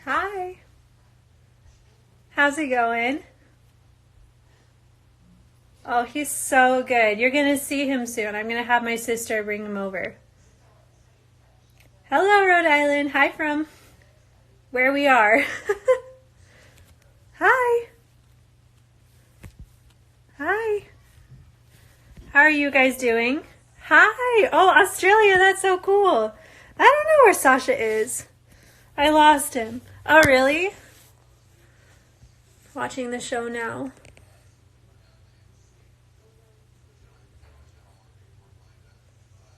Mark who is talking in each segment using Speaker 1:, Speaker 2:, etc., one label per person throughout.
Speaker 1: Hi. How's it going? Oh, he's so good. You're going to see him soon. I'm going to have my sister bring him over. Hello, Rhode Island. Hi from where we are. Hi. Hi. How are you guys doing? Hi. Oh, Australia. That's so cool. I don't know where Sasha is. I lost him. Oh, really? Watching the show now.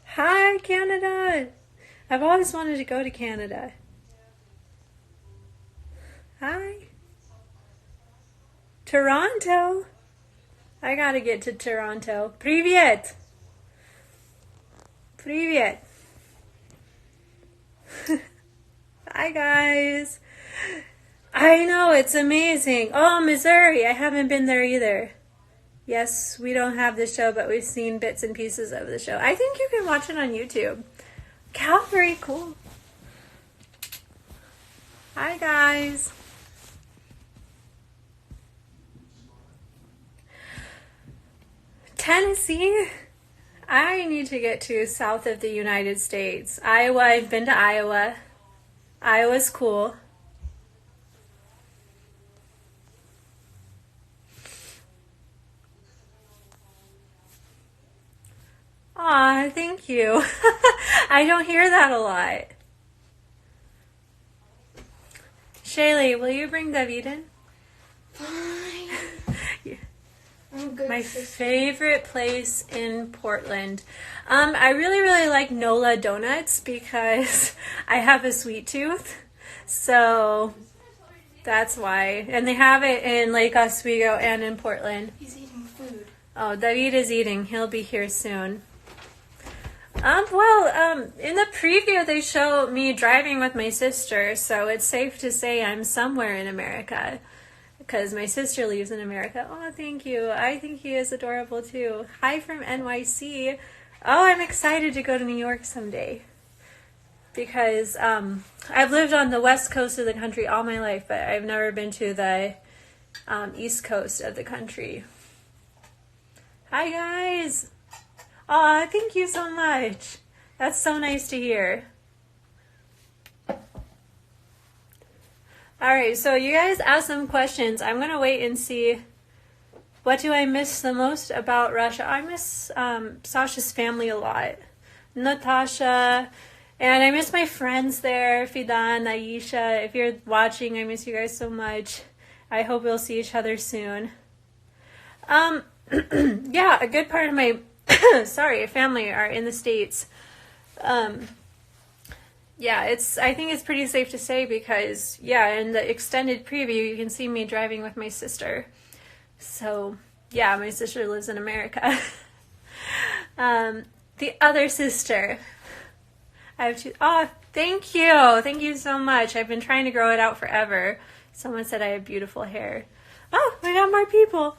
Speaker 1: Hi, Canada. I've always wanted to go to Canada. Hi. Toronto. I gotta get to Toronto. Привет. Привет. Hi, guys. I know, it's amazing. Oh, Missouri. I haven't been there either. Yes, we don't have the show, but we've seen bits and pieces of the show. I think you can watch it on YouTube. Calgary, cool. Hi, guys. Tennessee? I need to get to south of the United States. Iowa, I've been to Iowa. Iowa's cool. Aw, thank you. I don't hear that a lot. Shaylee, will you bring David in?
Speaker 2: Fine.
Speaker 1: Yeah.
Speaker 2: I'm good.
Speaker 1: My favorite place in Portland. I really like Nola Donuts because I have a sweet tooth. So that's why. And they have it in Lake Oswego and in Portland.
Speaker 2: He's eating food.
Speaker 1: Oh, David is eating. He'll be here soon. In the preview they show me driving with my sister, so it's safe to say I'm somewhere in America because my sister lives in America. Oh, thank you. I think he is adorable too. Hi from NYC. Oh, I'm excited to go to New York someday because I've lived on the west coast of the country all my life, but I've never been to the east coast of the country. Hi, guys. Aw, thank you so much. That's so nice to hear. Alright, so you guys asked some questions. I'm going to wait and see what do I miss the most about Russia. I miss Sasha's family a lot. Natasha, and I miss my friends there. Fidan, Aisha. If you're watching, I miss you guys so much. I hope we'll see each other soon. Yeah, a good part of my family are in the States. I think it's pretty safe to say because, in the extended preview, you can see me driving with my sister. So, my sister lives in America. The other sister. I have two. Oh, thank you. Thank you so much. I've been trying to grow it out forever. Someone said I have beautiful hair. Oh, we got more people.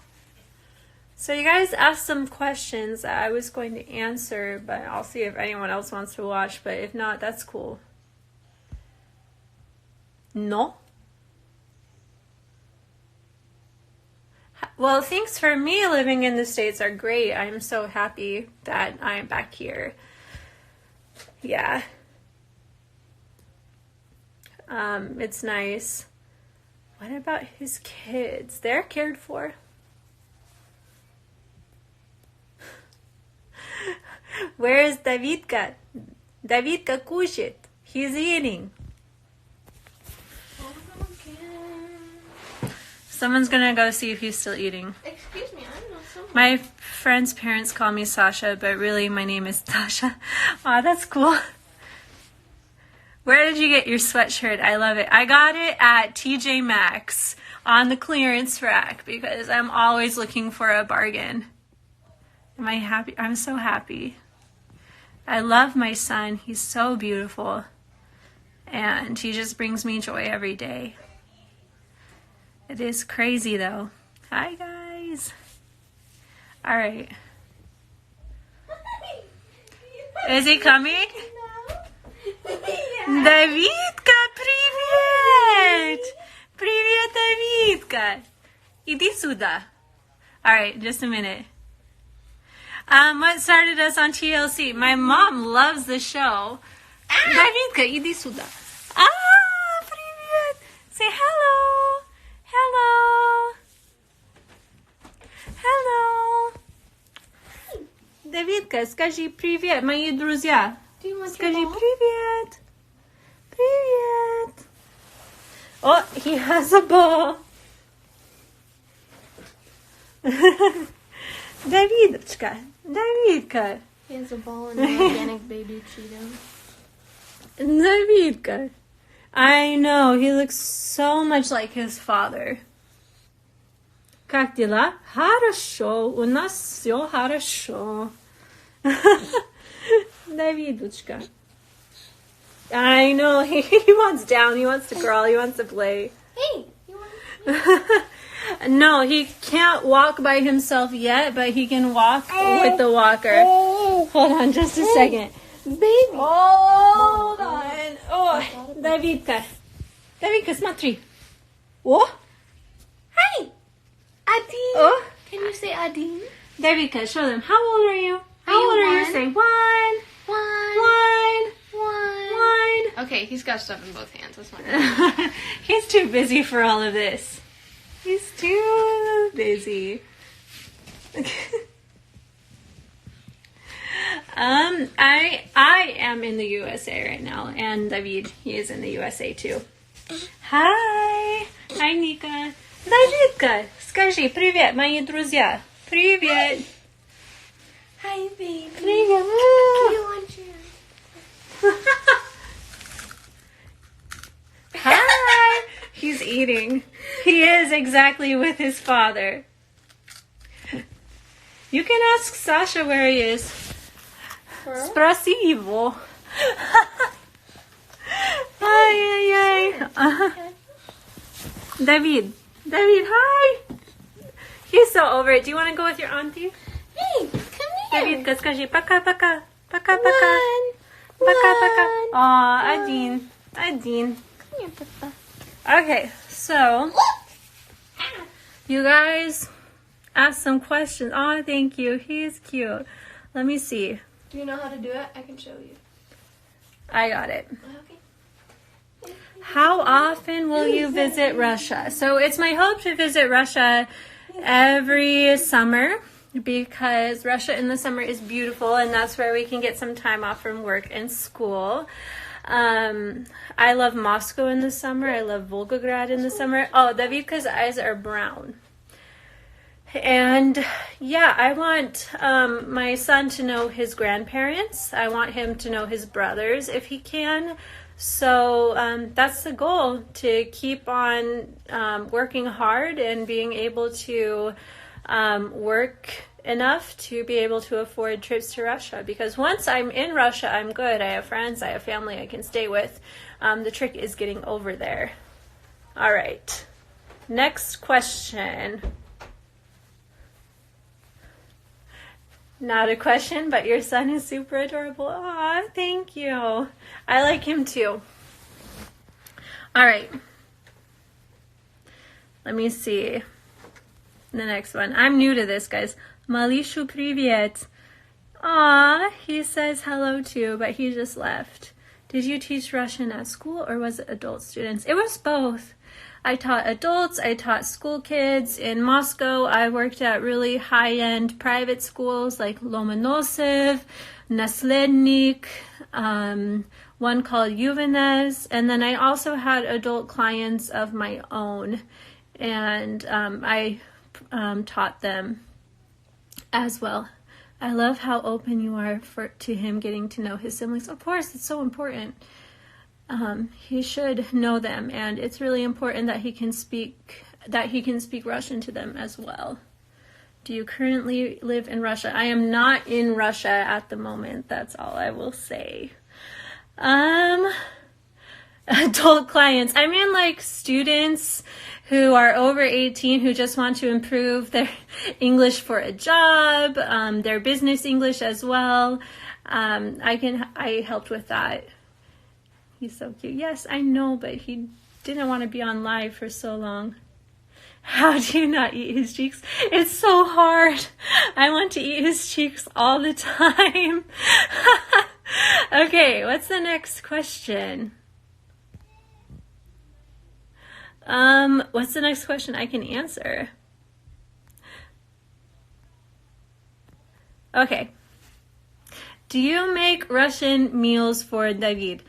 Speaker 1: So you guys asked some questions that I was going to answer, but I'll see if anyone else wants to watch. But if not, that's cool. No? Well, things for me living in the States are great. I'm so happy that I'm back here. Yeah. It's nice. What about his kids? They're cared for. Where is Davidka? Davidka кушает. He's eating. Someone's gonna go see if he's still eating.
Speaker 2: Excuse me, I'm not someone.
Speaker 1: My friend's parents call me Sasha, but really my name is Tasha. Aw, that's cool. Where did you get your sweatshirt? I love it. I got it at TJ Maxx on the clearance rack because I'm always looking for a bargain. Am I happy? I'm so happy. I love my son. He's so beautiful. And he just brings me joy every day. It is crazy though. Hi guys. All right. Is he coming?
Speaker 2: No.
Speaker 1: Davidka, привет! Davidka, idi suda. All right, just a minute. What started us on TLC? My mom loves the show. Davidka, idi suda. Привет. Say hello. Hello. Hello. Davidka, скажи привет, мои друзья.
Speaker 2: Do you want
Speaker 1: Скажи
Speaker 2: your ball?
Speaker 1: привет. Привет. Oh, he has a ball. Davidka.
Speaker 2: He has a ball and an organic baby Cheeto.
Speaker 1: Davidka. I know, he looks so much like his father. Как дела? Хорошо, у нас все хорошо. Davidочка. I know, he wants down, he wants to crawl, he wants to play.
Speaker 2: Hey, you want?
Speaker 1: No, he can't walk by himself yet, but he can walk with the walker. Hold on just a second.
Speaker 2: Baby.
Speaker 1: Hold on. Oh, Davidka. Davidka, смотри. Oh,
Speaker 2: Hey, Adine.
Speaker 1: oh.
Speaker 2: Can you say Adine?
Speaker 1: Davidka, show them. How old are you? How
Speaker 2: you
Speaker 1: old are you?
Speaker 2: one?
Speaker 1: Say one.
Speaker 2: Okay, he's got stuff in both hands. That's fine.
Speaker 1: He's too busy for all of this. He's too busy. I am in the USA right now, and David, he is in the USA too. Hi, hi, Nika. Davidka, скажи привет, мои друзья. Привет.
Speaker 2: Hi, baby.
Speaker 1: Привет.
Speaker 2: You want your...
Speaker 1: Hi. He's eating. He is exactly with his father. You can ask Sasha where he is. Спроси его. Ай-яй-яй. David, hi. He's so over it. Do you want to go with your auntie?
Speaker 2: Hey, come here.
Speaker 1: David, скажи пока-пока. Пока-пока. Пока-пока. Aw, Adine.
Speaker 2: Come here, Papa.
Speaker 1: Okay, so you guys asked some questions. Oh, thank you. He is cute. Let me see.
Speaker 2: Do you know how to do it? I can show you.
Speaker 1: I got it.
Speaker 2: Okay.
Speaker 1: How often will you visit Russia? So it's my hope to visit Russia every summer because Russia in the summer is beautiful and that's where we can get some time off from work and school. I love Moscow in the summer. I love Volgograd in the summer. Oh, Davidka's eyes are brown. And yeah, I want my son to know his grandparents. I want him to know his brothers if he can. So that's the goal, to keep on working hard and being able to work enough to be able to afford trips to Russia. Because once I'm in Russia, I'm good. I have friends, I have family I can stay with. The trick is getting over there. All right. Next question. Not a question, but your son is super adorable. Aw, thank you. I like him too. All right. Let me see. The next one. I'm new to this, guys. Malishu, привет. Aw, he says hello too, but he just left. Did you teach Russian at school or was it adult students? It was both. I taught adults, I taught school kids. In Moscow, I worked at really high-end private schools like Lomonosov, Naslednik, one called Yuvenez, and then I also had adult clients of my own, and I taught them as well. I love how open you are to him getting to know his siblings. Of course, it's so important. He should know them, and it's really important that he can speak Russian to them as well. Do you currently live in Russia? I am not in Russia at the moment. That's all I will say. Adult clients. I mean, like students who are over 18 who just want to improve their English for a job, their business English as well. I helped with that. He's so cute. Yes, I know, but he didn't want to be on live for so long. How do you not eat his cheeks? It's so hard. I want to eat his cheeks all the time. Okay, what's the next question? What's the next question I can answer? Okay. Do you make Russian meals for David?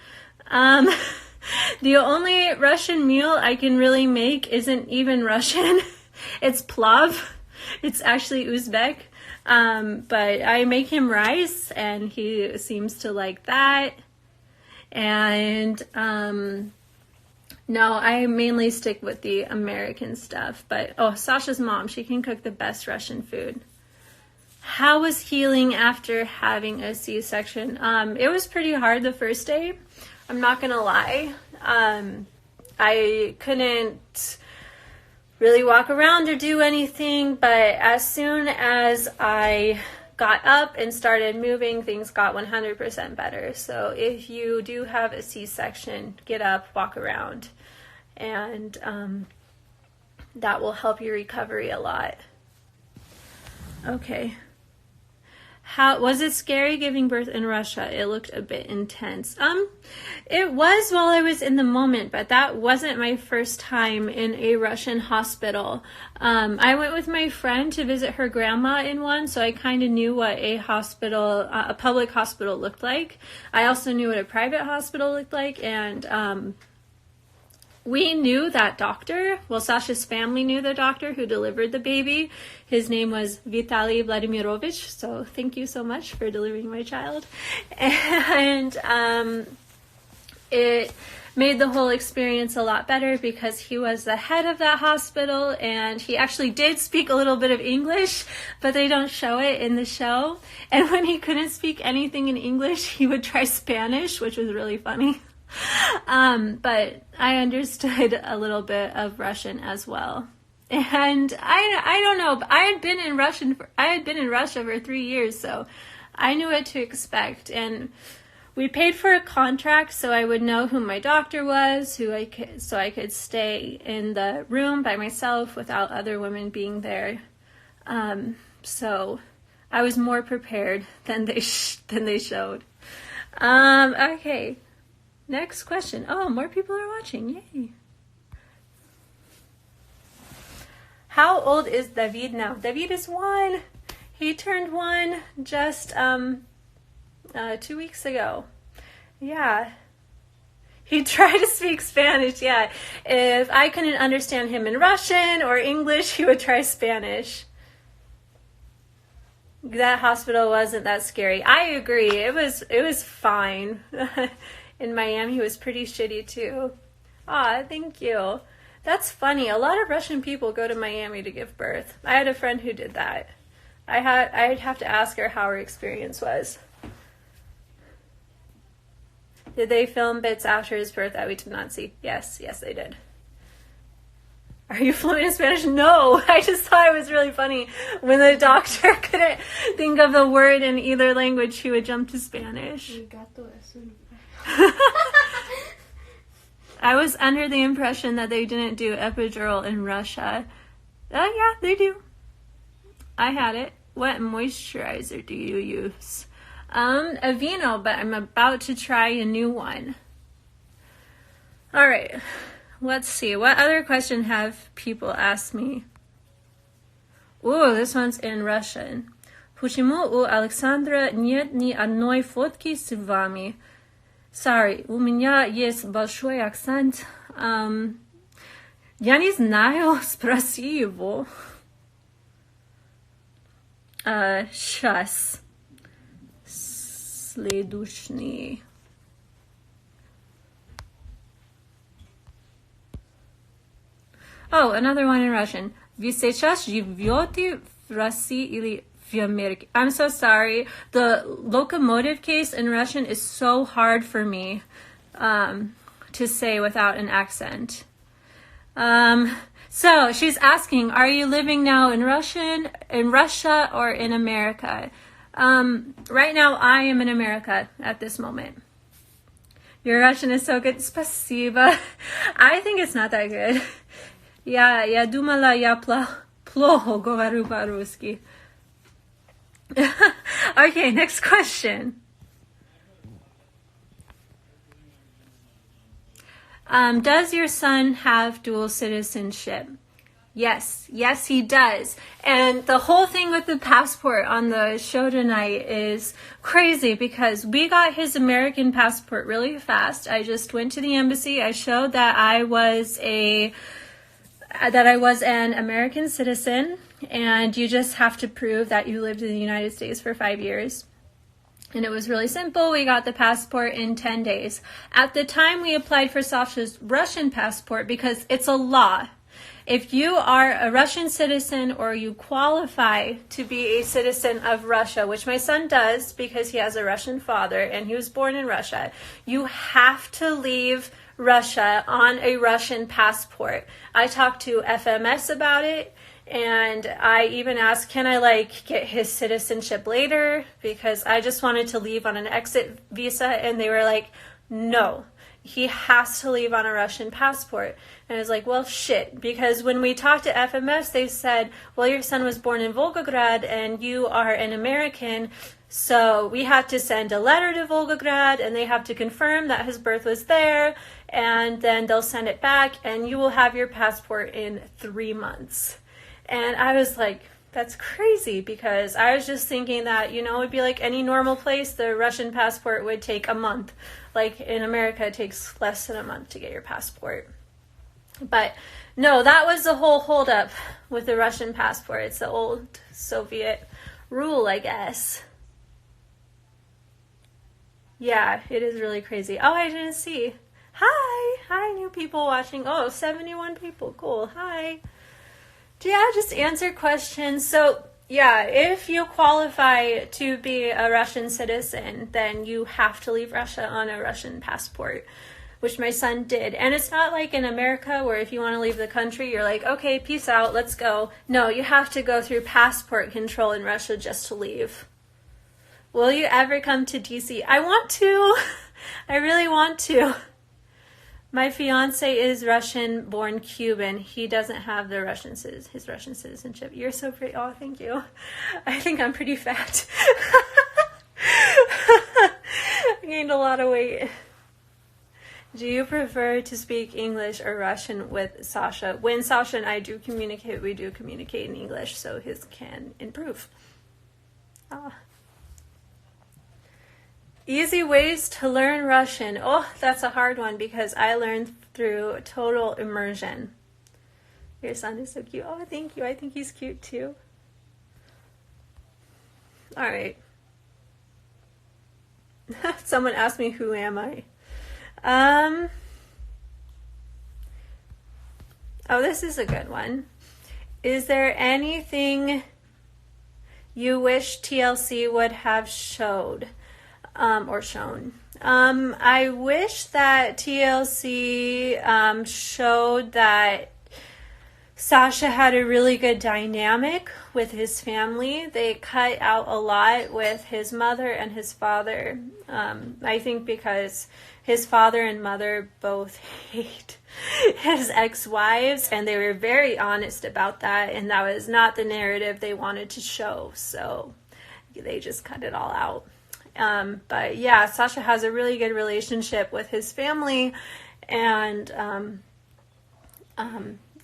Speaker 1: The only Russian meal I can really make isn't even Russian. It's plav. It's actually Uzbek. But I make him rice and he seems to like that. And no, I mainly stick with the American stuff. But Sasha's mom, she can cook the best Russian food. How was healing after having a C-section? It was pretty hard the first day. I'm not gonna lie. I couldn't really walk around or do anything, but as soon as I got up and started moving, things got 100% better. So if you do have a C-section, get up, walk around, and that will help your recovery a lot. Okay. How was it scary giving birth in Russia? It looked a bit intense. It was while I was in the moment, but that wasn't my first time in a Russian hospital. I went with my friend to visit her grandma in one, so I kind of knew what a hospital, a public hospital looked like. I also knew what a private hospital looked like, and we knew that doctor. Well, Sasha's family knew the doctor who delivered the baby. His name was Vitaly Vladimirovich, so thank you so much for delivering my child. And it made the whole experience a lot better because he was the head of that hospital and he actually did speak a little bit of English, but they don't show it in the show. And when he couldn't speak anything in English, he would try Spanish, which was really funny. But I understood a little bit of Russian as well. And I don't know, I had been in Russia for 3 years, so I knew what to expect. And we paid for a contract so I would know who my doctor was, so I could stay in the room by myself without other women being there. So I was more prepared than they showed. Okay. Next question. Oh, more people are watching. Yay. How old is David now? David is 1. He turned 1 just 2 weeks ago. Yeah. He tried to speak Spanish. Yeah. If I couldn't understand him in Russian or English, he would try Spanish. That hospital wasn't that scary. I agree. It was fine. In Miami, he was pretty shitty too. Aw, thank you. That's funny. A lot of Russian people go to Miami to give birth. I had a friend who did that. I'd have to ask her how her experience was. Did they film bits after his birth that we did not see? Yes, they did. Are you fluent in Spanish? No, I just thought it was really funny. When the doctor couldn't think of a word in either language, he would jump to Spanish. I was under the impression that they didn't do epidural in Russia. Yeah, they do. I had it. What moisturizer do you use? Aveeno, but I'm about to try a new one. All right, let's see. What other question have people asked me? Ooh, this one's in Russian. Почему у Александра нет ни одной фотки с вами? Sorry, у меня есть большой акцент. Я не знаю, спроси его. Сейчас. Следующий. Oh, another one in Russian. Вы сейчас живете в России или в Америке? I'm so sorry. The locomotive case in Russian is so hard for me to say without an accent. So she's asking, are you living now in Russia, or in America? Right now, I am in America at this moment. Your Russian is so good. Spasiba. I think it's not that good. Я думала, я плохо говорю по-русски. Okay, next question. Does your son have dual citizenship? Yes, he does. And the whole thing with the passport on the show tonight is crazy because we got his American passport really fast. I just went to the embassy. I showed that I was an American citizen, and you just have to prove that you lived in the United States for 5 years. And it was really simple. We got the passport in 10 days. At the time, we applied for Sasha's Russian passport because it's a law. If you are a Russian citizen or you qualify to be a citizen of Russia, which my son does because he has a Russian father and he was born in Russia, you have to leave Russia on a Russian passport. I talked to FMS about it, and I even asked, can I get his citizenship later? Because I just wanted to leave on an exit visa, and they were like, no, he has to leave on a Russian passport. And I was like, well, shit, because when we talked to FMS, they said, well, your son was born in Volgograd and you are an American, so we had to send a letter to Volgograd and they have to confirm that his birth was there, and then they'll send it back and you will have your passport in 3 months. And I was like, that's crazy, because I was just thinking that, it would be like any normal place, the Russian passport would take a month. Like in America, it takes less than a month to get your passport. But no, that was the whole holdup with the Russian passport. It's the old Soviet rule, I guess. Yeah, it is really crazy. Oh, I didn't see. Hi, new people watching. Oh, 71 people. Cool. Hi. Yeah, just answer questions. So, yeah, if you qualify to be a Russian citizen, then you have to leave Russia on a Russian passport, which my son did. And it's not like in America where if you want to leave the country, you're like, okay, peace out, let's go. No, you have to go through passport control in Russia just to leave. Will you ever come to DC? I want to. I really want to. My fiance is Russian-born Cuban. He doesn't have his Russian citizenship. You're so pretty. Oh, thank you. I think I'm pretty fat. I gained a lot of weight. Do you prefer to speak English or Russian with Sasha? When Sasha and I do communicate, we do communicate in English, so his can improve. Easy ways to learn Russian. Oh, that's a hard one because I learned through total immersion. Your son is so cute. Oh, thank you. I think he's cute too. All right. Someone asked me, who am I? Oh, this is a good one. Is there anything you wish TLC would have showed? Or shown. I wish that TLC showed that Sasha had a really good dynamic with his family. They cut out a lot with his mother and his father. I think because his father and mother both hate his ex-wives, and they were very honest about that, and that was not the narrative they wanted to show, so they just cut it all out. But yeah, Sasha has a really good relationship with his family, and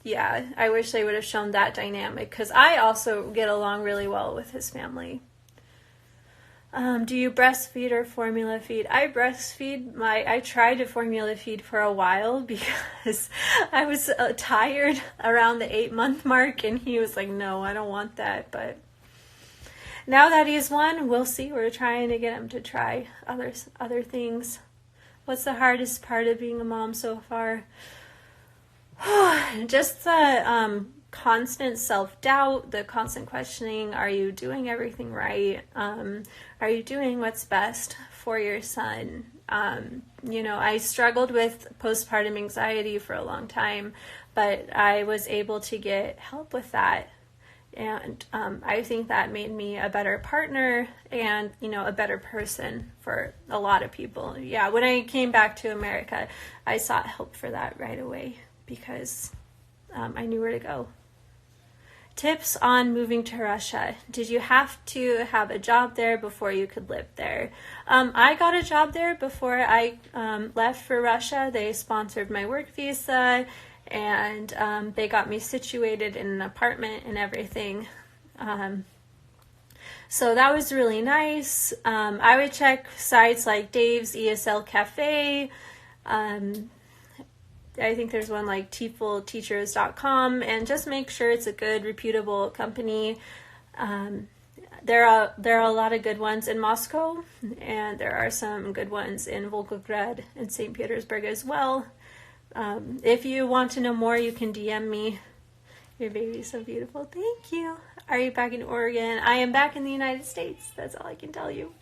Speaker 1: yeah, I wish they would have shown that dynamic, because I also get along really well with his family. Do you breastfeed or formula feed? I breastfeed. I tried to formula feed for a while because I was tired around the 8-month mark, and he was like, no, I don't want that. But now that he's 1, we'll see. We're trying to get him to try other things. What's the hardest part of being a mom so far? Just the constant self-doubt, the constant questioning. Are you doing everything right? Are you doing what's best for your son? I struggled with postpartum anxiety for a long time, but I was able to get help with that. And I think that made me a better partner and, a better person for a lot of people. Yeah, when I came back to America, I sought help for that right away because I knew where to go. Tips on moving to Russia. Did you have to have a job there before you could live there? I got a job there before I left for Russia. They sponsored my work visa, and they got me situated in an apartment and everything. So that was really nice. I would check sites like Dave's ESL Cafe. I think there's one like TEFLteachers.com, and just make sure it's a good, reputable company. There are a lot of good ones in Moscow, and there are some good ones in Volgograd and St. Petersburg as well. If you want to know more, you can DM me. Your baby's so beautiful. Thank you. Are you back in Oregon? I am back in the United States. That's all I can tell you.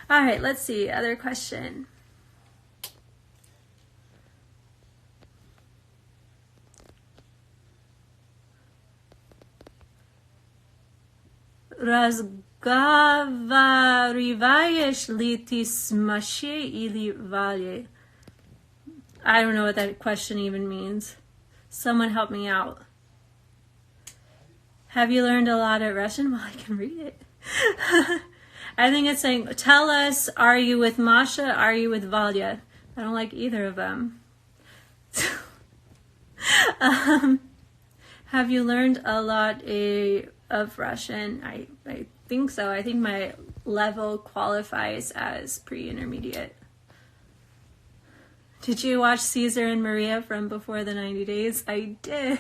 Speaker 1: All right, let's see. Other question. Разговариваешь ли ты с Машей или Валей? I don't know what that question even means. Someone help me out. Have you learned a lot of Russian? Well, I can read it. I think it's saying, tell us, are you with Masha? Are you with Valya? I don't like either of them. Have you learned a lot of Russian? I think so. I think my level qualifies as pre-intermediate. Did you watch Caesar and Maria from before the 90 days? I did.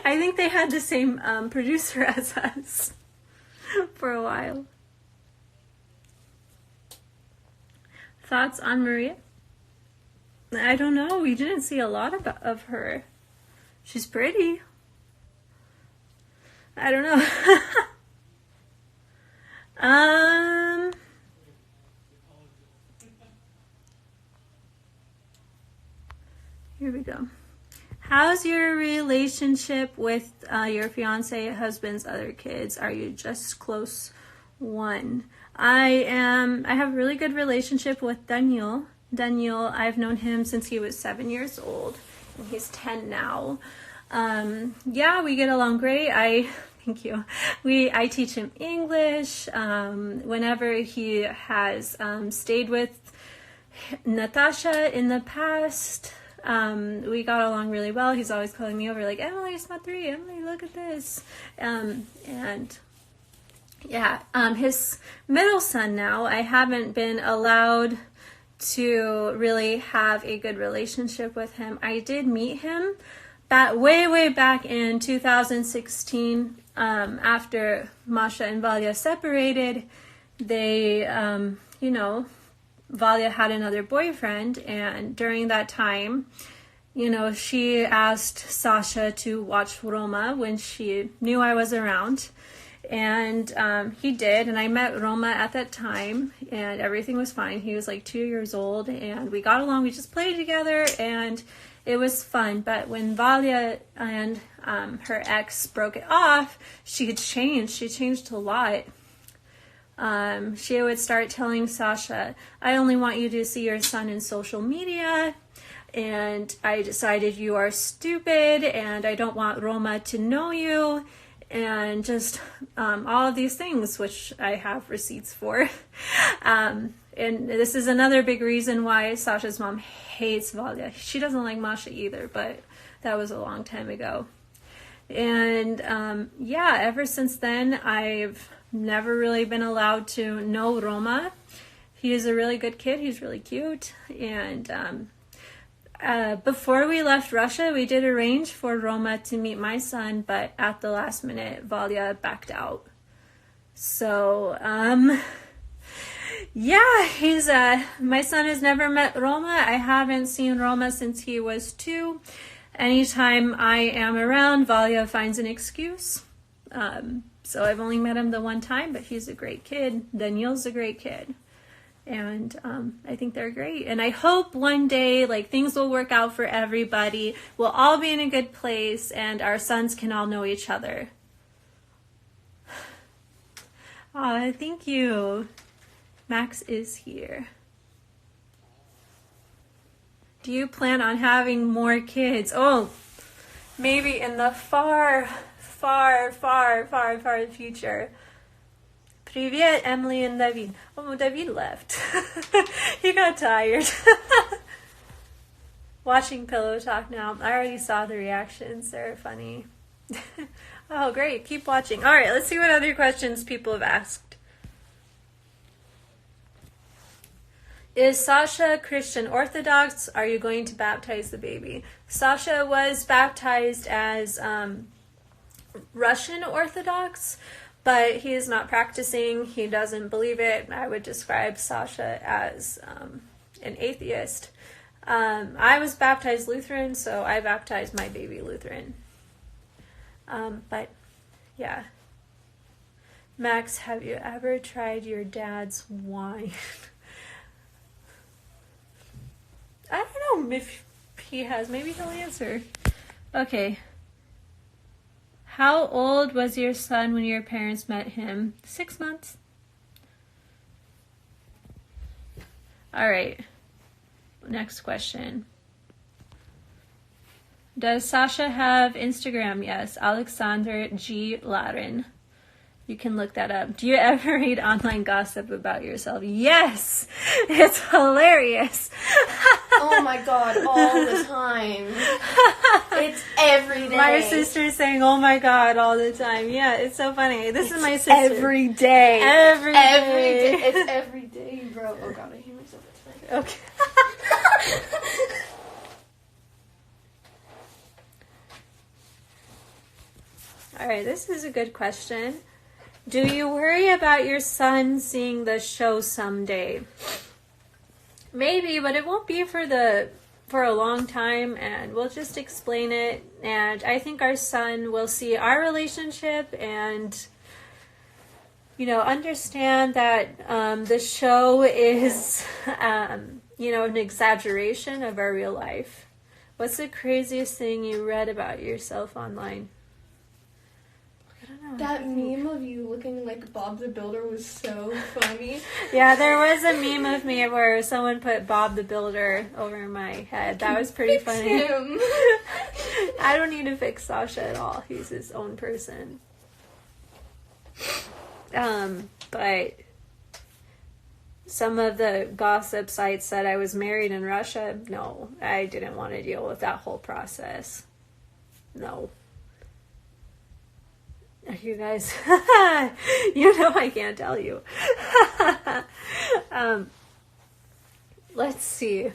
Speaker 1: I think they had the same producer as us for a while. Thoughts on Maria? I don't know. We didn't see a lot of her. She's pretty. I don't know. Here we go. How's your relationship with your fiance, husband's other kids? Are you just close one? I have a really good relationship with Daniel. Daniel, I've known him since he was 7 years old, and he's 10 now. Yeah, we get along great. Thank you. I teach him English. Whenever he has stayed with Natasha in the past, we got along really well. He's always calling me over like, Emily, spot 3. Emily, look at this. And yeah, his middle son now, I haven't been allowed to really have a good relationship with him. I did meet him way back in 2016, after Masha and Valya separated. They, Valya had another boyfriend, and during that time, she asked Sasha to watch Roma when she knew I was around. And he did, and I met Roma at that time, and everything was fine. He was like 2 years old, and we got along. We just played together, and it was fun. But when Valya and her ex broke it off, she had changed. She changed a lot. She would start telling Sasha, I only want you to see your son in social media, and I decided you are stupid, and I don't want Roma to know you. And just all of these things, which I have receipts for. And this is another big reason why Sasha's mom hates Valya. She doesn't like Masha either, but that was a long time ago. And yeah, ever since then, I've never really been allowed to know Roma. He is a really good kid. He's really cute. And before we left Russia, we did arrange for Roma to meet my son, but at the last minute, Valya backed out. So, yeah, my son has never met Roma. I haven't seen Roma since he was 2. Anytime I am around, Valya finds an excuse. So I've only met him the one time, but he's a great kid. Daniel's a great kid. And I think they're great. And I hope one day, things will work out for everybody. We'll all be in a good place, and our sons can all know each other. Oh, thank you. Max is here. Do you plan on having more kids? Oh, maybe in the far future. Привет, Emily and David. Oh, David left. He got tired. Watching Pillow Talk now. I already saw the reactions. They're funny. Oh, great. Keep watching. All right, let's see what other questions people have asked. Is Sasha Christian Orthodox? Are you going to baptize the baby? Sasha was baptized as Russian Orthodox, but he is not practicing. He doesn't believe it. I would describe Sasha as an atheist. I was baptized Lutheran, so I baptized my baby Lutheran. But yeah. Max, have you ever tried your dad's wine? I don't know if he has. Maybe he'll answer. Okay. How old was your son when your parents met him? 6 months. All right. Next question. Does Sasha have Instagram? Yes. Alexander G. Larin. You can look that up. Do you ever read online gossip about yourself? Yes! It's hilarious.
Speaker 2: Oh my god, all the time. It's every day.
Speaker 1: My sister's saying, oh my god, all the time. Yeah, it's so funny. This is my sister.
Speaker 2: Every day.
Speaker 1: Every
Speaker 2: day. It's every day, bro. Oh god, I hear myself tonight.
Speaker 1: Okay. All right, this is a good question. Do you worry about your son seeing the show someday? Maybe, but it won't be for a long time, and we'll just explain it. And I think our son will see our relationship and, understand that the show is, an exaggeration of our real life. What's the craziest thing you read about yourself online?
Speaker 2: That meme of you looking like Bob the Builder was so funny.
Speaker 1: Yeah, there was a meme of me where someone put Bob the Builder over my head. That was pretty funny.
Speaker 2: Him.
Speaker 1: I don't need to fix Sasha at all. He's his own person. But some of the gossip sites said I was married in Russia. No, I didn't want to deal with that whole process. No. You guys, I can't tell you. Let's see.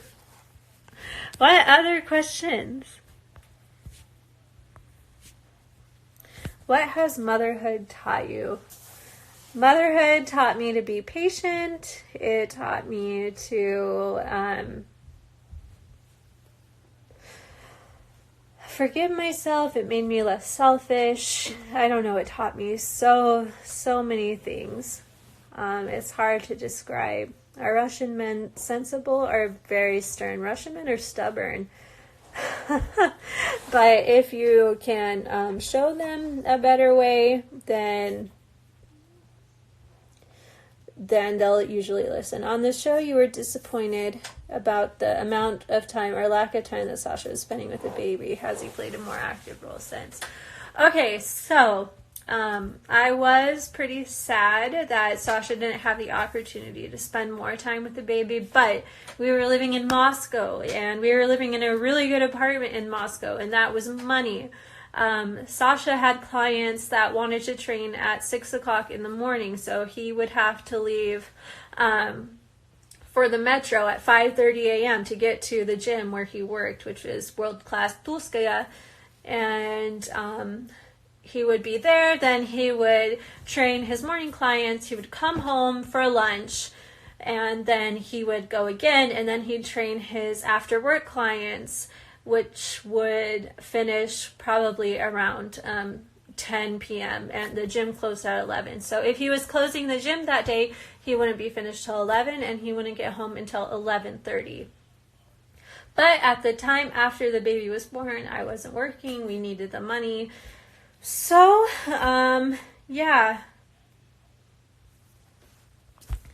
Speaker 1: What other questions? What has motherhood taught you? Motherhood taught me to be patient. It taught me to forgive myself. It made me less selfish. I don't know. It taught me so many things. It's hard to describe. Are Russian men sensible or very stern? Russian men are stubborn. But if you can show them a better way, then they'll usually listen. On the show, you were disappointed about the amount of time or lack of time that Sasha was spending with the baby. Has he played a more active role since? Okay, so I was pretty sad that Sasha didn't have the opportunity to spend more time with the baby, but we were living in Moscow, and we were living in a really good apartment in Moscow, and that was money. Sasha had clients that wanted to train at 6 o'clock in the morning, so he would have to leave for the metro at 5:30 a.m. to get to the gym where he worked, which is World Class Tulskaya, and he would be there. Then he would train his morning clients. He would come home for lunch, and then he would go again, and then he'd train his after work clients, which would finish probably around 10 p.m. and the gym closed at 11. So if he was closing the gym that day, he wouldn't be finished till 11, and he wouldn't get home until 11:30. But at the time after the baby was born, I wasn't working. We needed the money. So, yeah.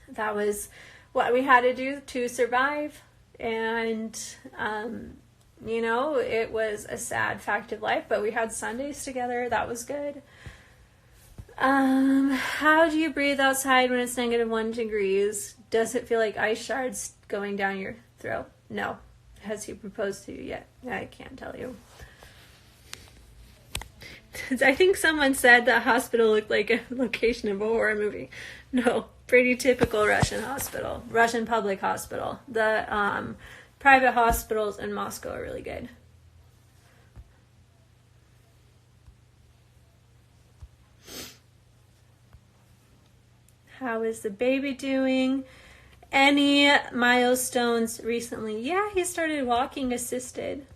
Speaker 1: That was what we had to do to survive. And, you know, it was a sad fact of life, but we had Sundays together. That was good. How do you breathe outside when it's -1 degrees? Does it feel like ice shards going down your throat? No. Has he proposed to you yet? I can't tell you. I think someone said the hospital looked like a location of a horror movie. No, pretty typical Russian hospital. Russian public hospital. The private hospitals in Moscow are really good. How is the baby doing? Any milestones recently? Yeah, he started walking assisted.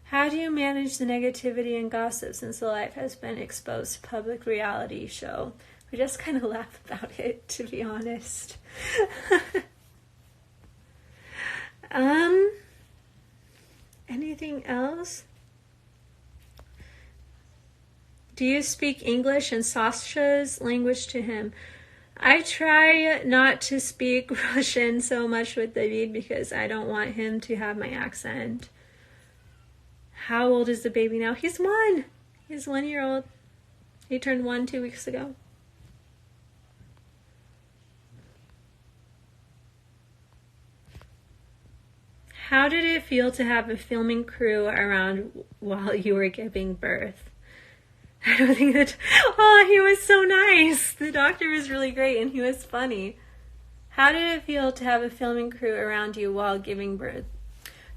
Speaker 1: How do you manage the negativity and gossip since the life has been exposed to public reality show? We just kind of laugh about it, to be honest. Anything else? Do you speak English and Sasha's language to him? I try not to speak Russian so much with David because I don't want him to have my accent. How old is the baby now? He's 1. He's 1 year old. He turned 1 2 weeks ago. How did it feel to have a filming crew around while you were giving birth? I don't think that... Oh, he was so nice. The doctor was really great and he was funny. How did it feel to have a filming crew around you while giving birth?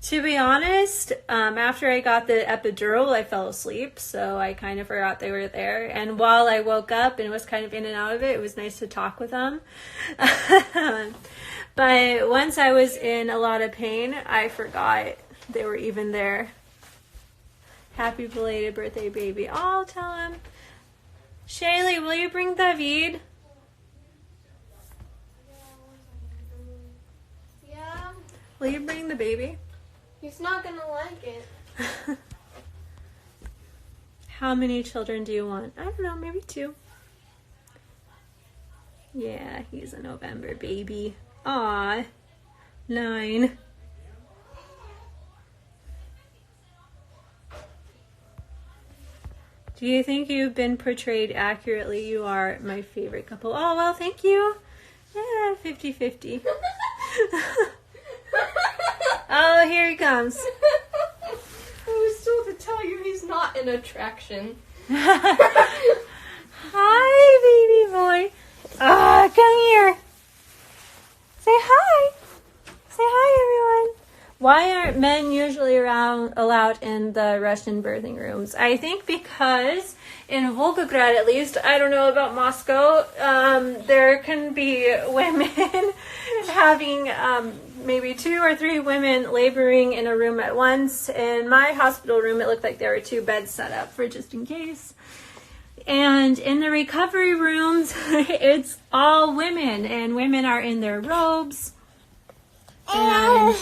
Speaker 1: To be honest, after I got the epidural, I fell asleep, so I kind of forgot they were there. And while I woke up and was kind of in and out of it, it was nice to talk with them. But once I was in a lot of pain, I forgot they were even there. Happy belated birthday, baby. Oh, I'll tell him. Shaylee, will you bring David?
Speaker 2: Yeah.
Speaker 1: Will you bring the baby?
Speaker 2: He's not gonna like it.
Speaker 1: How many children do you want? I don't know, maybe 2. Yeah, he's a November baby. Aw, 9. Do you think you've been portrayed accurately? You are my favorite couple. Oh, well, thank you. Yeah, 50-50. Oh, here he comes.
Speaker 2: I was told to tell you he's not an attraction.
Speaker 1: Hi, baby boy. Ah, come here. Say hi. Say hi, everyone. Why aren't men usually allowed in the Russian birthing rooms? I think because in Volgograd, at least, I don't know about Moscow, there can be women having maybe 2 or 3 women laboring in a room at once. In my hospital room, it looked like there were 2 beds set up for just in case. And in the recovery rooms, it's all women, and women are in their robes. And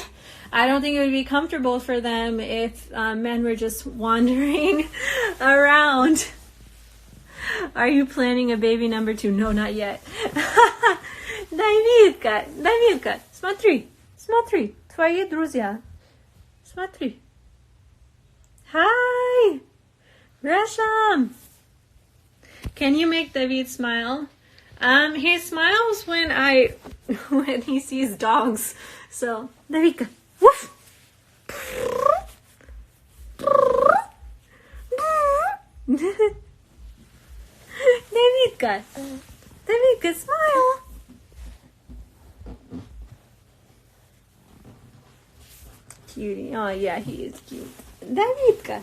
Speaker 1: I don't think it would be comfortable for them if men were just wandering around. Are you planning a baby number 2? No, not yet. Davidka, смотри, твои друзья. Смотри. Hi, Gresham. Can you make David smile? He smiles when he sees dogs. So, Davidka, woof. Davidka, smile. Cutie. Oh, yeah, he is cute. Davidka.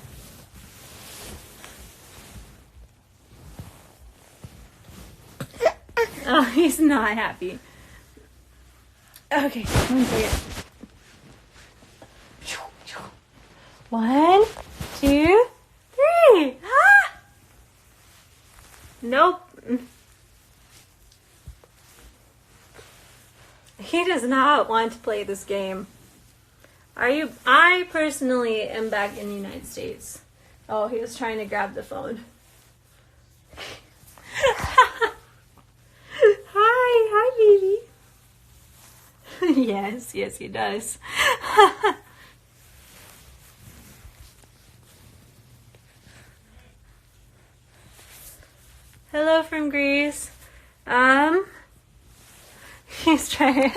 Speaker 1: Oh, he's not happy. Okay, 1 second. 1, 2, 3. Ah! Nope. He does not want to play this game. I personally am back in the United States. Oh, he was trying to grab the phone. Hi, baby. Yes, he does. Hello from Greece. He's trying.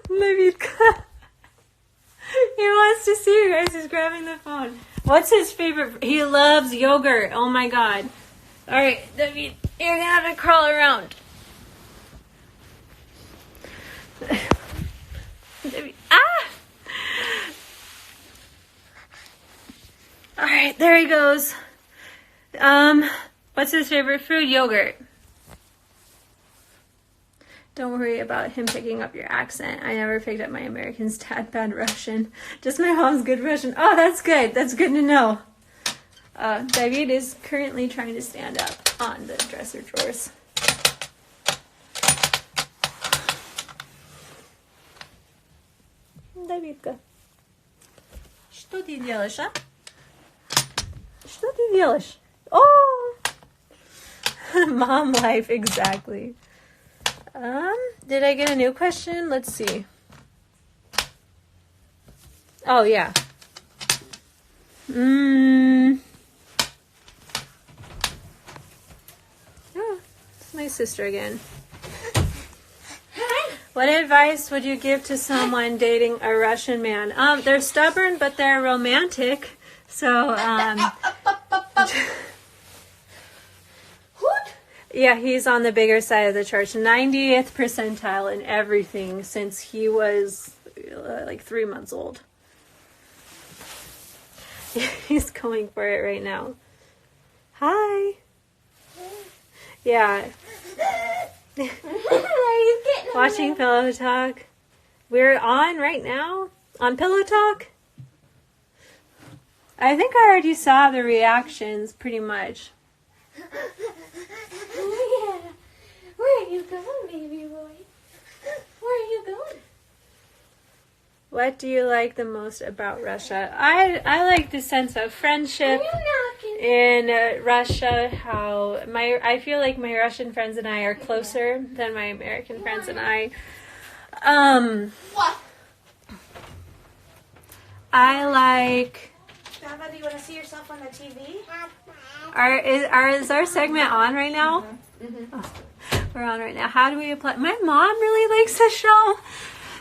Speaker 1: Davidka. He wants to see you guys. He's grabbing the phone. What's his favorite? He loves yogurt. Oh my god. Alright, David, you're gonna have to crawl around. David, Alright, there he goes. What's his favorite food? Yogurt. Don't worry about him picking up your accent. I never picked up my American's bad Russian. Just my mom's good Russian. Oh, that's good. That's good to know. David is currently trying to stand up on the dresser drawers. Давидка. Что ты делаешь, а? Что ты делаешь? Oh! Mom life, exactly. Did I get a new question? Let's see. Oh, yeah. Oh, it's my sister again. What advice would you give to someone dating a Russian man? They're stubborn, but they're romantic. So, yeah, he's on the bigger side of the chart. 90th percentile in everything since he was like 3 months old. He's going for it right now. Hi. Yeah. Watching Pillow Talk. We're on right now? On Pillow Talk? I think I already saw the reactions pretty much.
Speaker 2: Yeah. Where are you going, baby boy? Where are you going?
Speaker 1: What do you like the most about Russia? I like the sense of friendship in Russia. How I feel like my Russian friends and I are closer than my American friends and I.
Speaker 2: What?
Speaker 1: I like.
Speaker 2: Dava, do you want to see yourself on the TV?
Speaker 1: Is our segment on right now?
Speaker 2: Mm-hmm.
Speaker 1: Oh, we're on right now. How do we apply? My mom really likes the show.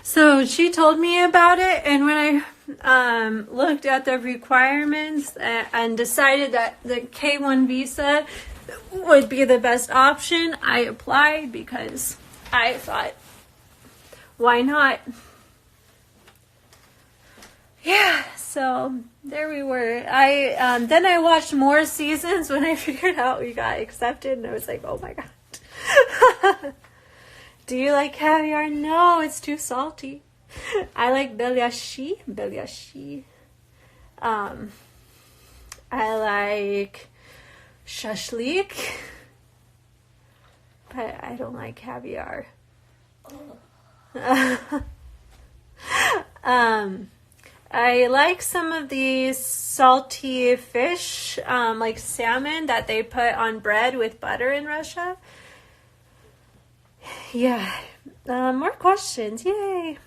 Speaker 1: So she told me about it, and when I looked at the requirements and decided that the K1 visa would be the best option, I applied because I thought, why not? Yeah, so there we were. Then I watched more seasons when I figured out we got accepted, and I was like, oh my god. Do you like caviar? No, it's too salty. I like belyashi. I like shashlik, but I don't like caviar. I like some of these salty fish, like salmon that they put on bread with butter in Russia. Yeah. More questions. Yay.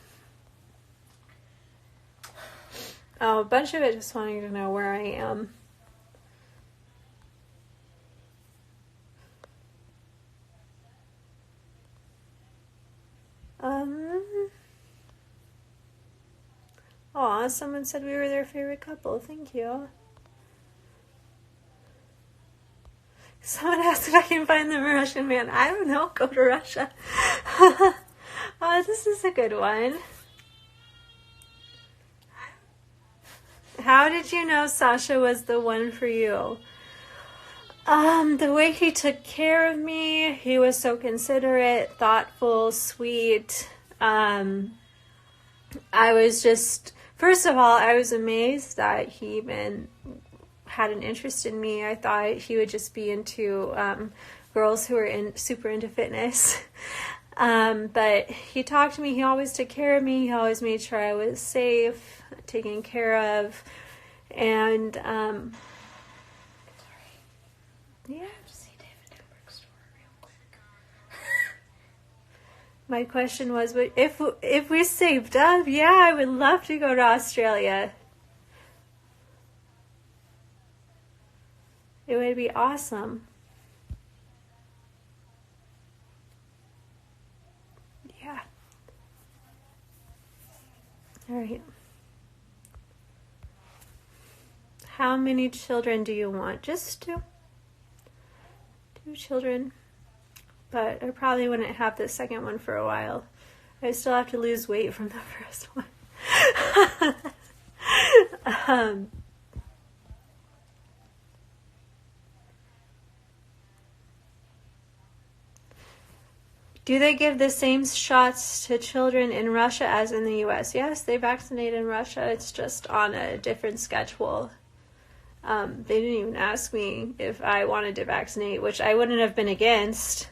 Speaker 1: Oh, a bunch of it just wanting to know where I am. Aw, someone said we were their favorite couple. Thank you. Someone asked if I can find them a Russian man. I don't know. Go to Russia. Oh, this is a good one. How did you know Sasha was the one for you? The way he took care of me. He was so considerate, thoughtful, sweet. I was just, first of all, I was amazed that he even had an interest in me. I thought he would just be into girls who were super into fitness. But he talked to me. He always took care of me. He always made sure I was safe, taken care of. And yeah.
Speaker 2: See David Dobrik store real quick.
Speaker 1: My question was, if we saved up, yeah, I would love to go to Australia. It would be awesome. Yeah. All right. How many children do you want? Just two. 2 children. But I probably wouldn't have the second one for a while. I still have to lose weight from the first one. Do they give the same shots to children in Russia as in the US? Yes, they vaccinate in Russia. It's just on a different schedule. They didn't even ask me if I wanted to vaccinate, which I wouldn't have been against.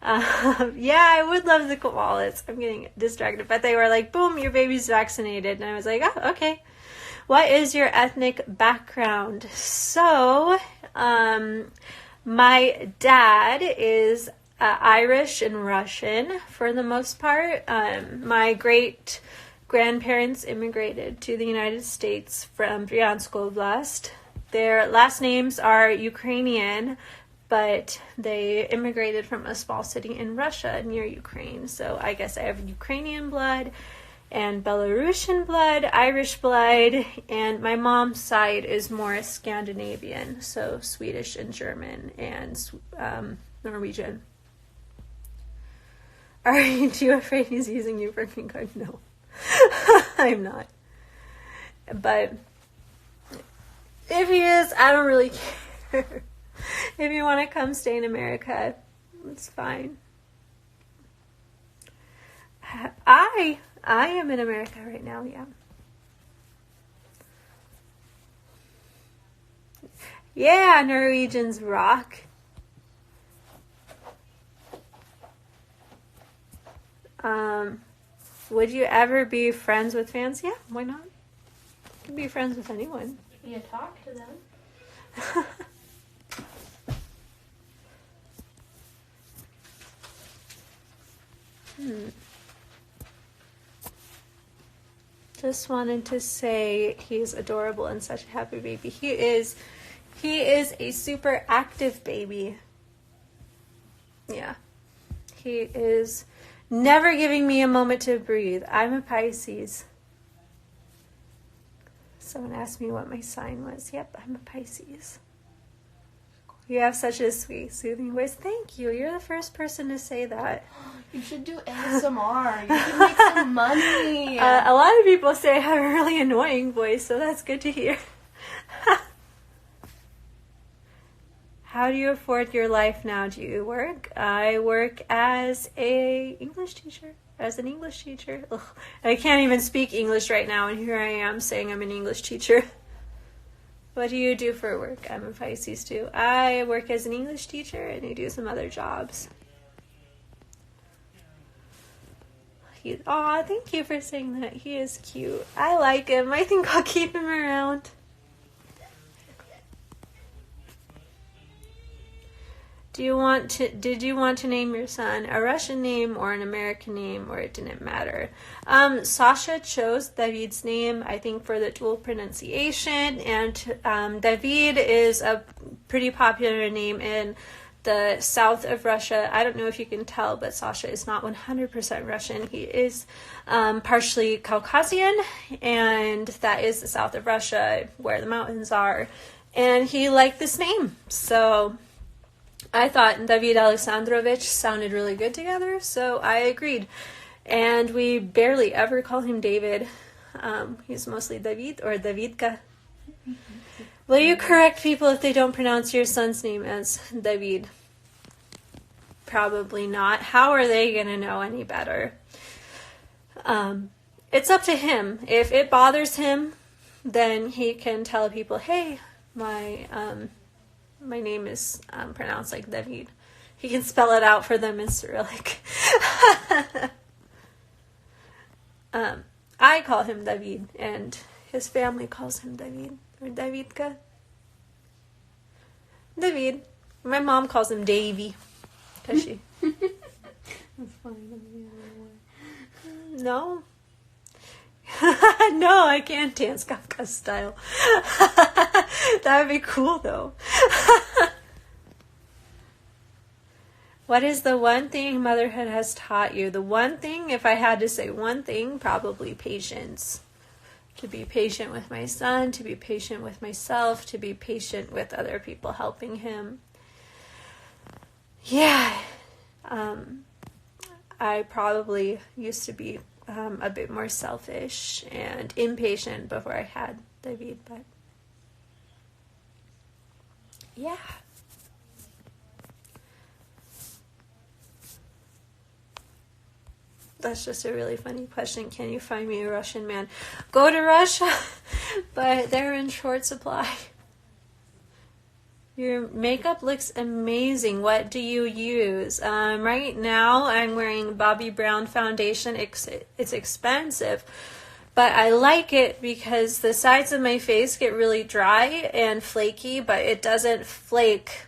Speaker 1: Yeah, I would love the koalas. I'm getting distracted. But they were like, boom, your baby's vaccinated. And I was like, oh, okay. What is your ethnic background? So, my dad is Irish and Russian for the most part. My great grandparents immigrated to the United States from Bryansk Oblast. Their last names are Ukrainian, but they immigrated from a small city in Russia near Ukraine. So I guess I have Ukrainian blood and Belarusian blood, Irish blood, and my mom's side is more Scandinavian, so Swedish and German and Norwegian. Are you afraid he's using you for a green card? No, I'm not. But if he is, I don't really care. If you want to come stay in America, it's fine. I am in America right now, yeah. Yeah, Norwegians rock. Would you ever be friends with fans? Yeah, why not? You can be friends with anyone.
Speaker 2: You talk to them.
Speaker 1: Just wanted to say he's adorable and such a happy baby. He is a super active baby. Yeah. He is never giving me a moment to breathe. I'm a Pisces. Someone asked me what my sign was. Yep, I'm a Pisces. You have such a sweet, soothing voice. Thank you. You're the first person to say that.
Speaker 2: You should do ASMR. You can make some money.
Speaker 1: A lot of people say I have a really annoying voice, so that's good to hear. How do you afford your life now? Do you work? I work as an English teacher. Ugh, I can't even speak English right now, and here I am saying I'm an English teacher. What do you do for work? I'm a Pisces too. I work as an English teacher and I do some other jobs. Aw, thank you for saying that. He is cute. I like him. I think I'll keep him around. Did you want to name your son a Russian name or an American name, or it didn't matter? Sasha chose David's name, I think, for the dual pronunciation, and David is a pretty popular name in the south of Russia. I don't know if you can tell, but Sasha is not 100% Russian. He is partially Caucasian, and that is the south of Russia where the mountains are. And he liked this name, so I thought David Alexandrovich sounded really good together, so I agreed. And we barely ever call him David. He's mostly David or Davidka. Will you correct people if they don't pronounce your son's name as David? Probably not. How are they going to know any better? It's up to him. If it bothers him, then he can tell people, hey, my name is pronounced like David. He can spell it out for them in Cyrillic. I call him David, and his family calls him David, or Davidka. David. My mom calls him Davy, because she... That's funny. No. No, I can't dance Kafka style. That would be cool, though. What is the one thing motherhood has taught you? The one thing, if I had to say one thing, probably patience. To be patient with my son, to be patient with myself, to be patient with other people helping him. Yeah. I probably used to be a bit more selfish and impatient before I had David, but yeah. That's just a really funny question. Can you find me a Russian man? Go to Russia, but they're in short supply. Your makeup looks amazing. What do you use? Right now, I'm wearing Bobbi Brown foundation. It's expensive, but I like it because the sides of my face get really dry and flaky, but it doesn't flake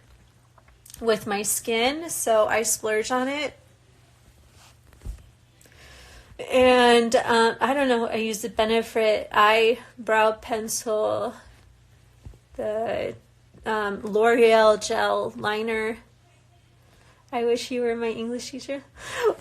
Speaker 1: with my skin, so I splurge on it. And I don't know, I use the Benefit eyebrow pencil, the L'Oreal gel liner. I wish you were my English teacher.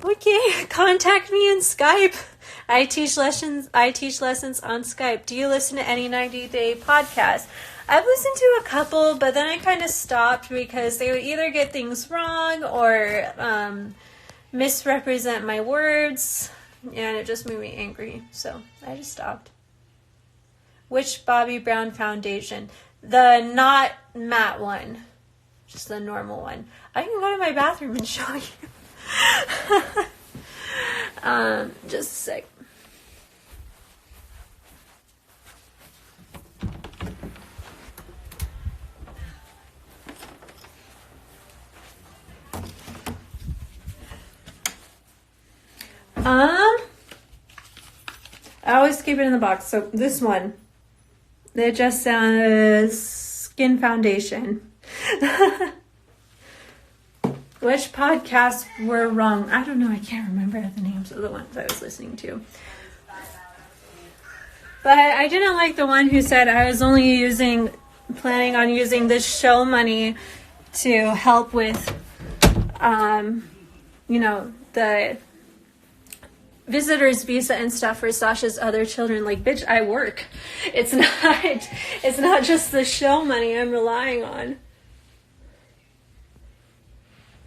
Speaker 1: Okay, contact me in Skype. I teach lessons on Skype. Do you listen to any 90-day podcasts? I've listened to a couple, but then I kind of stopped because they would either get things wrong or misrepresent my words, and it just made me angry. So I just stopped. Which Bobbi Brown foundation? The not matte one. Just the normal one. I can go to my bathroom and show you. Just a sec. I always keep it in the box. So this one, it just says skin foundation. Which podcasts were wrong? I don't know. I can't remember the names of the ones I was listening to. But I didn't like the one who said I was only planning on using this show money to help with, the visitor's visa and stuff for Sasha's other children. Like, bitch, I work. It's not just the show money I'm relying on.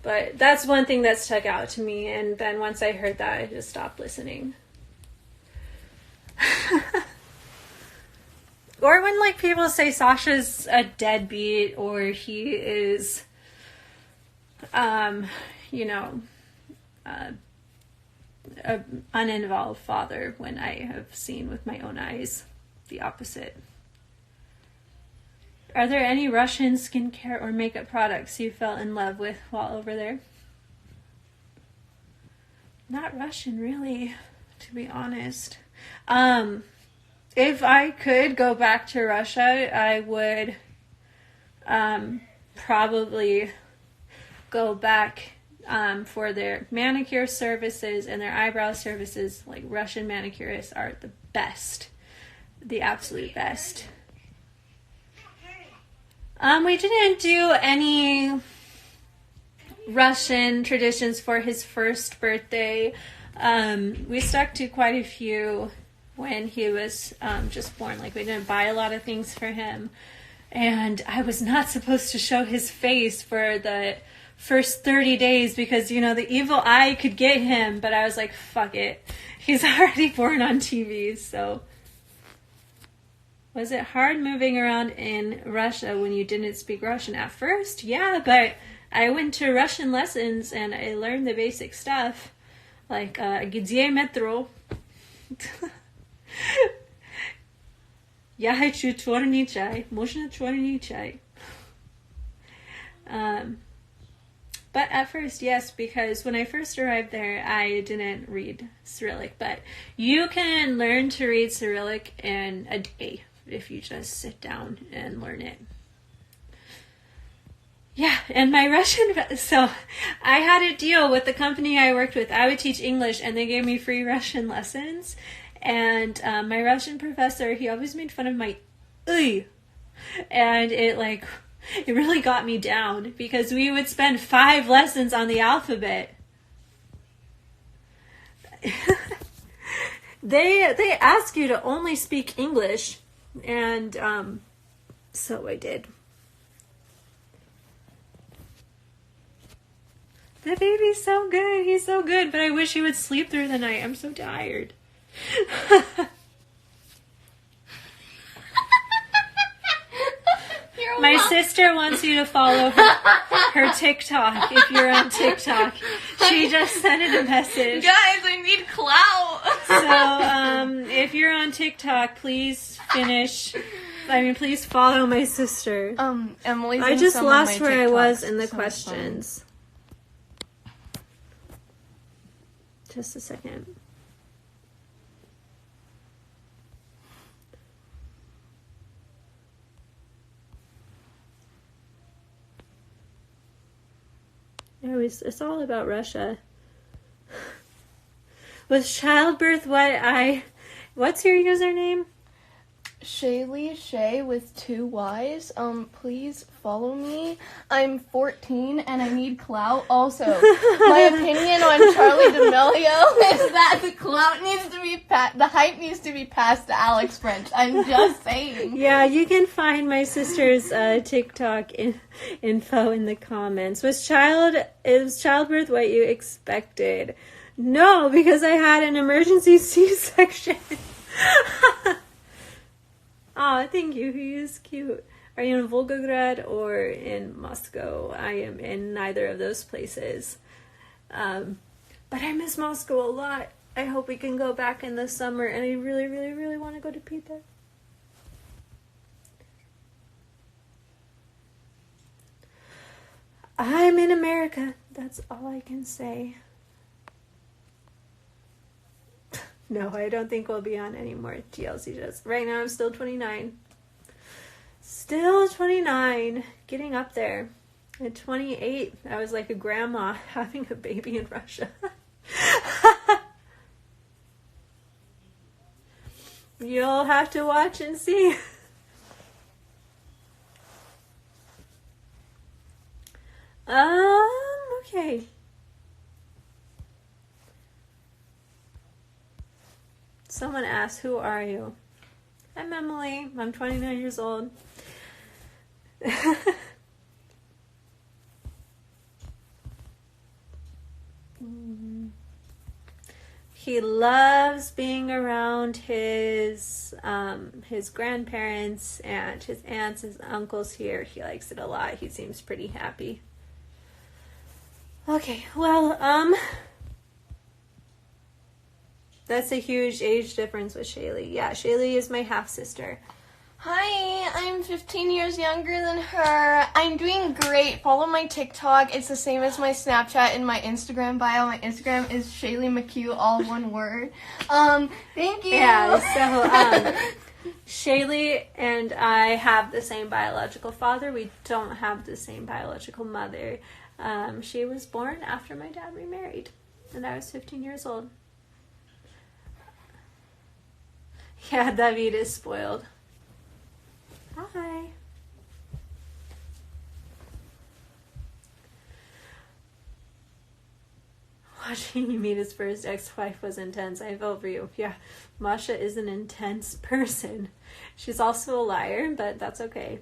Speaker 1: But that's one thing that stuck out to me, and then once I heard that, I just stopped listening. Or when, like, people say Sasha's a deadbeat, or he is, an uninvolved father, when I have seen with my own eyes the opposite. Are there any Russian skincare or makeup products you fell in love with while over there? Not Russian, really, to be honest. If I could go back to Russia, I would probably go back for their manicure services and their eyebrow services. Like, Russian manicurists are the best. The absolute best. We didn't do any Russian traditions for his first birthday. We stuck to quite a few when he was just born. Like, we didn't buy a lot of things for him. And I was not supposed to show his face for the first 30 days because, the evil eye could get him. But I was like, fuck it. He's already born on TV, so... Was it hard moving around in Russia when you didn't speak Russian? At first, yeah, but I went to Russian lessons and I learned the basic stuff. Like, где метро? Я хочу черный чай. Можно черный чай? But at first, yes, because when I first arrived there, I didn't read Cyrillic. But you can learn to read Cyrillic in a day if you just sit down and learn it. Yeah, and my Russian, so I had a deal with the company I worked with. I would teach English and they gave me free Russian lessons. And my Russian professor, he always made fun of my "uy." And it really got me down because we would spend 5 lessons on the alphabet. They ask you to only speak English, and so I did. The baby's so good. He's so good, but I wish he would sleep through the night. I'm so tired. My sister wants you to follow her TikTok if you're on TikTok. She just sent it a message.
Speaker 2: Guys, I need clout.
Speaker 1: So, if you're on TikTok, please please follow my sister.
Speaker 2: Emily's
Speaker 1: I
Speaker 2: in
Speaker 1: just
Speaker 2: some of
Speaker 1: lost
Speaker 2: my
Speaker 1: where I was
Speaker 2: TikToks,
Speaker 1: in the
Speaker 2: so
Speaker 1: questions. Just a second. It's all about Russia. With childbirth, what's your username?
Speaker 2: Shaylee Shay with 2 Y's. Please follow me. I'm 14 and I need clout. Also, my opinion on Charlie D'Amelio is that the clout needs to be the hype needs to be passed to Alex French. I'm just saying.
Speaker 1: Yeah, you can find my sister's TikTok info in the comments. Was childbirth what you expected? No, because I had an emergency C-section. Oh, thank you. He is cute. Are you in Volgograd or in Moscow? I am in neither of those places. But I miss Moscow a lot. I hope we can go back in the summer, and I really, really, really want to go to Peter. I'm in America. That's all I can say. No, I don't think we'll be on any more TLC shows. Right now, I'm still 29. Still 29. Getting up there. At 28, I was like a grandma having a baby in Russia. You'll have to watch and see. Okay. Someone asked, who are you? I'm Emily. I'm 29 years old. He loves being around his grandparents and his aunts, his uncles here. He likes it a lot. He seems pretty happy. Okay, well, that's a huge age difference with Shaylee. Yeah, Shaylee is my half-sister.
Speaker 2: Hi, I'm 15 years younger than her. I'm doing great. Follow my TikTok. It's the same as my Snapchat and my Instagram bio. My Instagram is Shaylee McHugh, all one word. Thank you.
Speaker 1: Yeah, so, Shaylee and I have the same biological father. We don't have the same biological mother. She was born after my dad remarried, and I was 15 years old. Yeah, David is spoiled. Hi. Watching you meet his first ex-wife was intense. I felt for you. Yeah, Masha is an intense person. She's also a liar, but that's okay.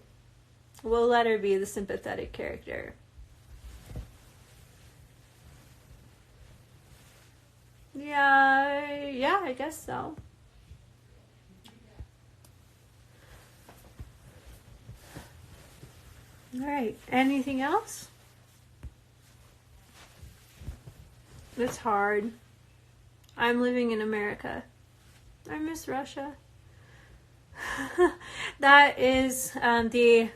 Speaker 1: We'll let her be the sympathetic character. Yeah, I guess so. All right. Anything else? It's hard. I'm living in America. I miss Russia. That is the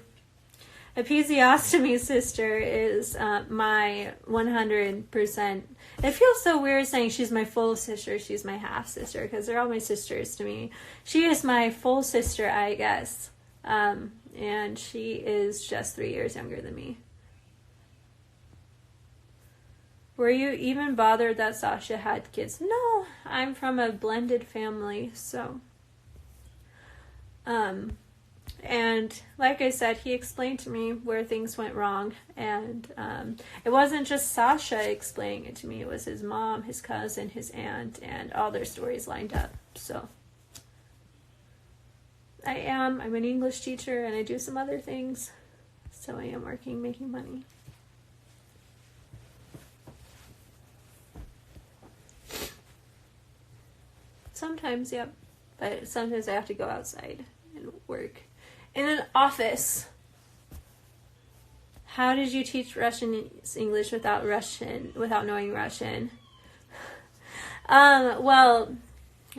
Speaker 1: episiostomy sister is my 100%. It feels so weird saying she's my full sister, she's my half sister, because they're all my sisters to me. She is my full sister, I guess. And she is just 3 years younger than me. Were you even bothered that Sasha had kids? No, I'm from a blended family, so. And like I said, he explained to me where things went wrong. And it wasn't just Sasha explaining it to me. It was his mom, his cousin, his aunt, and all their stories lined up. So I'm an English teacher, and I do some other things. So I am working, making money. Sometimes, yep. But sometimes I have to go outside and work. In an office. How did you teach Russian English without knowing Russian? Well,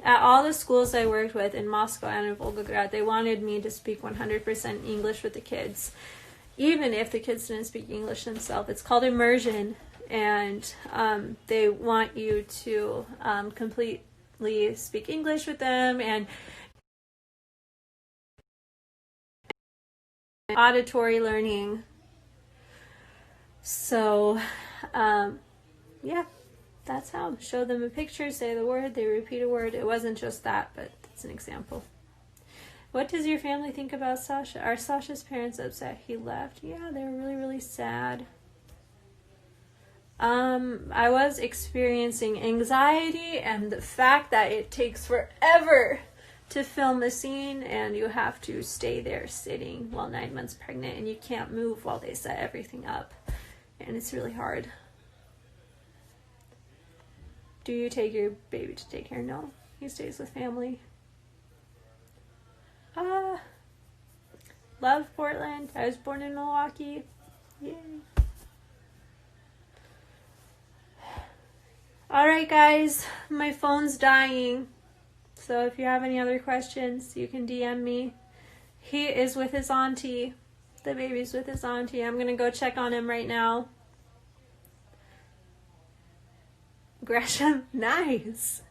Speaker 1: at all the schools I worked with in Moscow and in Volgograd, they wanted me to speak 100% English with the kids, even if the kids didn't speak English themselves. It's called immersion, and they want you to completely speak English with them, and auditory learning. So, yeah, that's how. Show them a picture, say the word, they repeat a word. It wasn't just that, but that's an example. What does your family think about Sasha? Are Sasha's parents upset he left? Yeah, they were really, really sad. I was experiencing anxiety and the fact that it takes forever to film a scene, and you have to stay there sitting while 9 months pregnant, and you can't move while they set everything up, and it's really hard. Do you take your baby to daycare? No, he stays with family. Love Portland. I was born in Milwaukee. Yay. Alright guys, my phone's dying. So if you have any other questions, you can DM me. He is with his auntie. The baby's with his auntie. I'm going to go check on him right now. Gresham, nice.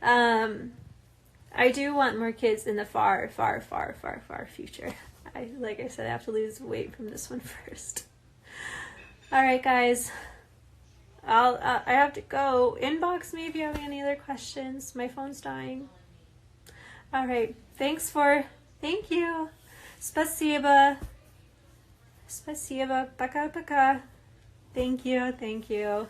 Speaker 1: I do want more kids in the far, far, far, far, far future. Like I said, I have to lose weight from this one first. Alright guys. I have to go. Inbox me if you have any other questions. My phone's dying. Alright. Thank you. Spasiba. Spasiba. Пока-пока. Thank you.